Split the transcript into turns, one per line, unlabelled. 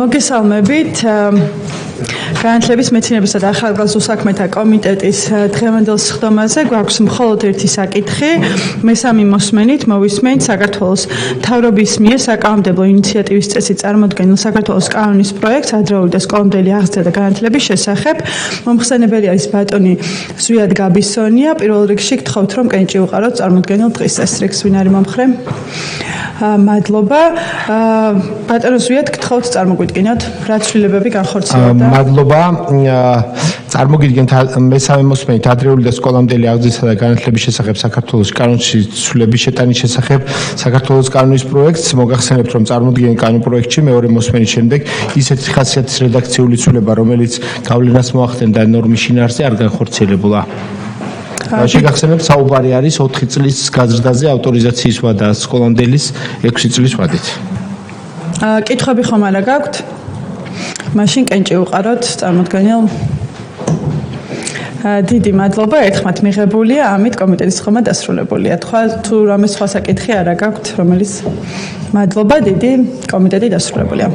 მოგესალმებით. განათლების მეცნიერებისა და ახალგაზრდულ საქმეთა კომიტეტის დღევანდელ სხდომაზე გვაქვს მხოლოდ ერთი საკითხი. მესამე მოსმენით მოვისმენთ საქართველოს მთავრობის მიერ საკანონმდებლო ინიციატივის წესით წარმოდგენილ საქართველოს კანონის პროექტს ადრეული და სკოლამდელი აღზრდა და განათლების შესახებ. მომხსენებელი არის ბატონი ზვიად გაბისონია. პირველ რიგში გთხოვთ, რომ კენჭი უყაროთ წარმოდგენილ დღის წესრიგს. ვინ არის მომხრე? მადლობა. ბატონო ზვიად, გთხოვთ წარმოგვიდგინოთ, რა ცვლილებები განხორციელდა.
მადლობა. წარმოგიდგენთ მესამე მოსმენით ადრეული და სკოლამდელი აღზრდისა და განათლების შესახებ საქართველოს კანონში ცვლილების შეტანის შესახებ საქართველოს კანონის პროექტს. მოგახსენებთ, რომ წარმოდგენილ კანონ პროექტში მეორე მოსმენის შემდეგ ისეთი ხასიათის რედაქციული ცვლილება, რომელიც გავლენას მოახდენდა ნორმის შინაარსზე, არ განხორციელებულა. შეგახსენებთ, საუბარი არის 4 წლის გაზრდაზე ავტორიზაციის ვადა სკოლამდელის 6 წლის ვადით.
კითხვები ხომ არა გაქვთ? მაშინ კენჭი უყაროთ წარმოდგენილ. დიდი მადლობა, ერთხმად მიღებულია, ამით კომიტეტის ხომა დასრულებულია. თუ რამე სხვა საკითხი არა გაქვთ, რომელიც მადლობა, დიდი კომიტეტი დასრულებულია.